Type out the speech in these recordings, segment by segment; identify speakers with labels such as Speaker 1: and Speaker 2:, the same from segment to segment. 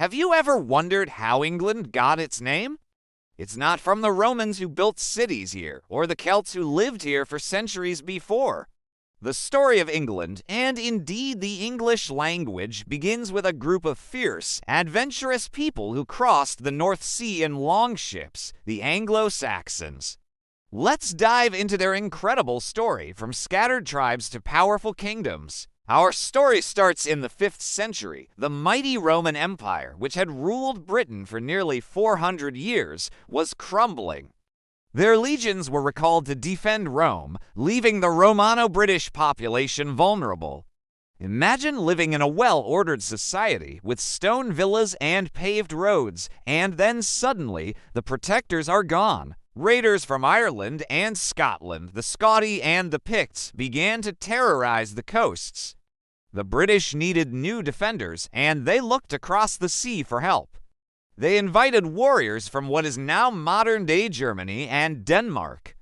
Speaker 1: Have you ever wondered how England got its name? It's not from the Romans who built cities here, or the Celts who lived here for centuries before. The story of England, and indeed the English language, begins with a group of fierce, adventurous people who crossed the North Sea in longships, the Anglo-Saxons. Let's dive into their incredible story, from scattered tribes to powerful kingdoms. Our story starts in the 5th century. The mighty Roman Empire, which had ruled Britain for nearly 400 years, was crumbling. Their legions were recalled to defend Rome, leaving the Romano-British population vulnerable. Imagine living in a well-ordered society with stone villas and paved roads, and then suddenly the protectors are gone. Raiders from Ireland and Scotland, the Scoti and the Picts, began to terrorize the coasts. The British needed new defenders, and they looked across the sea for help. They invited warriors from what is now modern-day Germany and Denmark.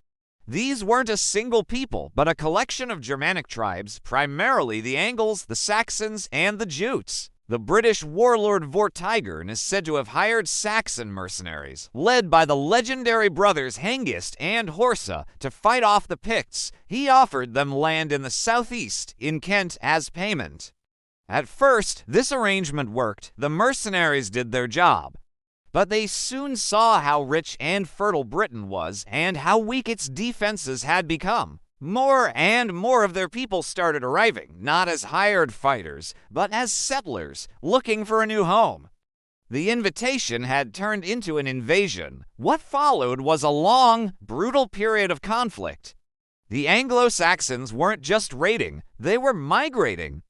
Speaker 1: These weren't a single people, but a collection of Germanic tribes, primarily the Angles, the Saxons, and the Jutes. The British warlord Vortigern is said to have hired Saxon mercenaries, led by the legendary brothers Hengist and Horsa, to fight off the Picts. He offered them land in the southeast, in Kent, as payment. At first, this arrangement worked. The mercenaries did their job. But they soon saw how rich and fertile Britain was, and how weak its defenses had become. More and more of their people started arriving, not as hired fighters, but as settlers, looking for a new home. The invitation had turned into an invasion. What followed was a long, brutal period of conflict. The Anglo-Saxons weren't just raiding, they were migrating.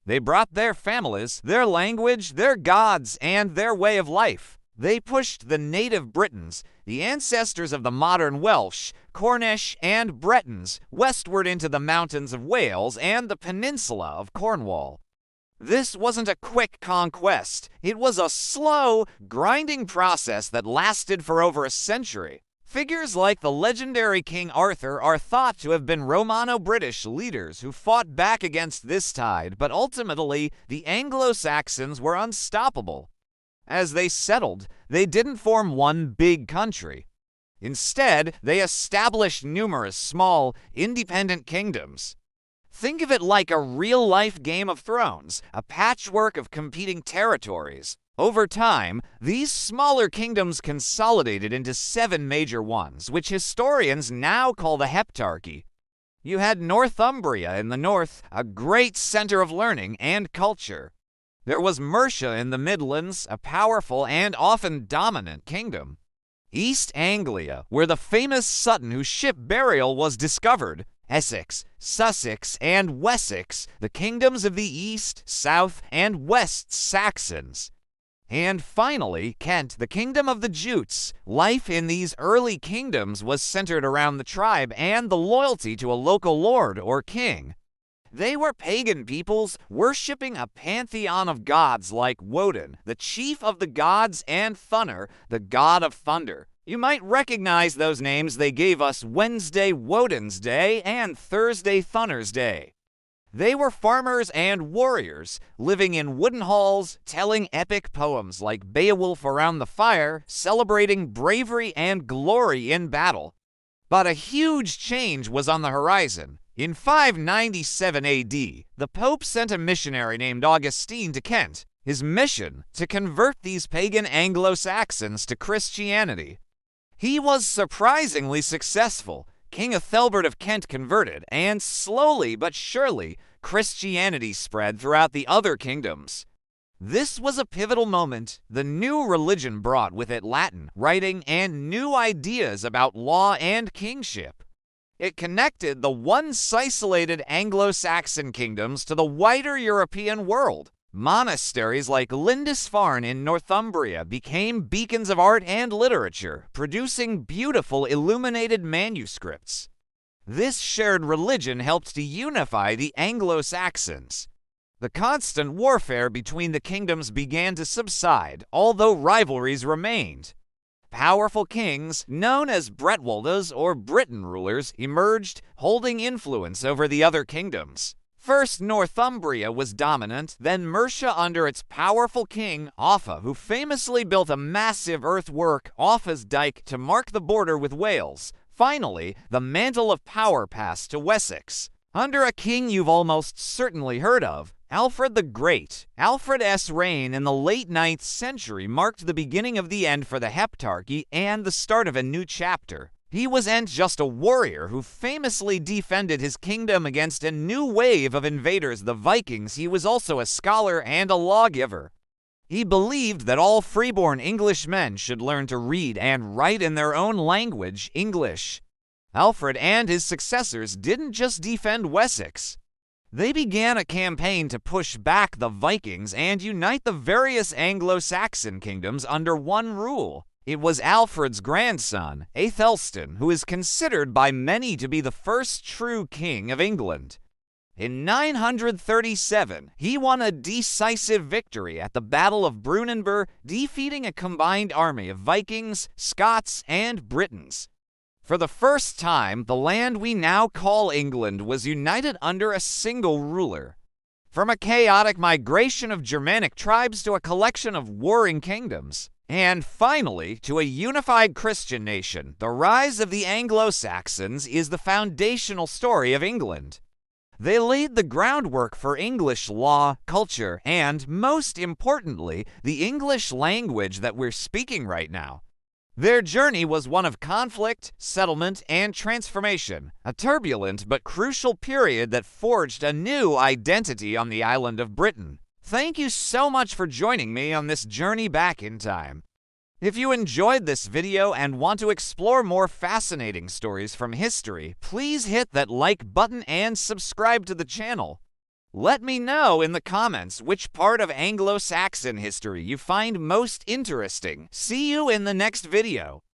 Speaker 1: They brought their families, their language, their gods, and their way of life. They pushed the native Britons, the ancestors of the modern Welsh, Cornish, and Bretons, westward into the mountains of Wales and the peninsula of Cornwall. This wasn't a quick conquest. It was a slow, grinding process that lasted for over a century. Figures like the legendary King Arthur are thought to have been Romano-British leaders who fought back against this tide, but ultimately, the Anglo-Saxons were unstoppable. As they settled, they didn't form one big country. Instead, they established numerous small, independent kingdoms. Think of it like a real-life Game of Thrones, a patchwork of competing territories. Over time, these smaller kingdoms consolidated into 7 major ones, which historians now call the Heptarchy. You had Northumbria in the north, a great center of learning and culture. There was Mercia in the Midlands, a powerful and often dominant kingdom. East Anglia, where the famous Sutton whose ship burial was discovered. Essex, Sussex, and Wessex, the kingdoms of the East, South, and West Saxons. And finally, Kent, the kingdom of the Jutes. Life in these early kingdoms was centered around the tribe and the loyalty to a local lord or king. They were pagan peoples, worshipping a pantheon of gods like Woden, the chief of the gods, and Thunor, the god of thunder. You might recognize those names. They gave us Wednesday Woden's Day and Thursday Thunor's Day. They were farmers and warriors, living in wooden halls, telling epic poems like Beowulf around the fire, celebrating bravery and glory in battle. But a huge change was on the horizon. In 597 AD, the Pope sent a missionary named Augustine to Kent. His mission, to convert these pagan Anglo-Saxons to Christianity. He was surprisingly successful. King Ethelbert of Kent converted, and slowly but surely, Christianity spread throughout the other kingdoms. This was a pivotal moment. The new religion brought with it Latin, writing, and new ideas about law and kingship. It connected the once isolated Anglo-Saxon kingdoms to the wider European world. Monasteries like Lindisfarne in Northumbria became beacons of art and literature, producing beautiful illuminated manuscripts. This shared religion helped to unify the Anglo-Saxons. The constant warfare between the kingdoms began to subside, although rivalries remained. Powerful kings, known as Bretwaldas or Britain rulers, emerged, holding influence over the other kingdoms. First, Northumbria was dominant, then Mercia under its powerful king, Offa, who famously built a massive earthwork, Offa's Dyke, to mark the border with Wales. Finally, the mantle of power passed to Wessex, under a king you've almost certainly heard of, Alfred the Great. Alfred's reign in the late 9th century marked the beginning of the end for the Heptarchy and the start of a new chapter. He wasn't just a warrior who famously defended his kingdom against a new wave of invaders, the Vikings. He was also a scholar and a lawgiver. He believed that all freeborn Englishmen should learn to read and write in their own language, English. Alfred and his successors didn't just defend Wessex. They began a campaign to push back the Vikings and unite the various Anglo-Saxon kingdoms under one rule. It was Alfred's grandson, Aethelstan, who is considered by many to be the first true king of England. In 937, he won a decisive victory at the Battle of Brunanburh, defeating a combined army of Vikings, Scots, and Britons. For the first time, the land we now call England was united under a single ruler. From a chaotic migration of Germanic tribes to a collection of warring kingdoms, and finally, to a unified Christian nation, the rise of the Anglo-Saxons is the foundational story of England. They laid the groundwork for English law, culture, and, most importantly, the English language that we're speaking right now. Their journey was one of conflict, settlement, and transformation, a turbulent but crucial period that forged a new identity on the island of Britain. Thank you so much for joining me on this journey back in time. If you enjoyed this video and want to explore more fascinating stories from history, please hit that like button and subscribe to the channel. Let me know in the comments which part of Anglo-Saxon history you find most interesting. See you in the next video.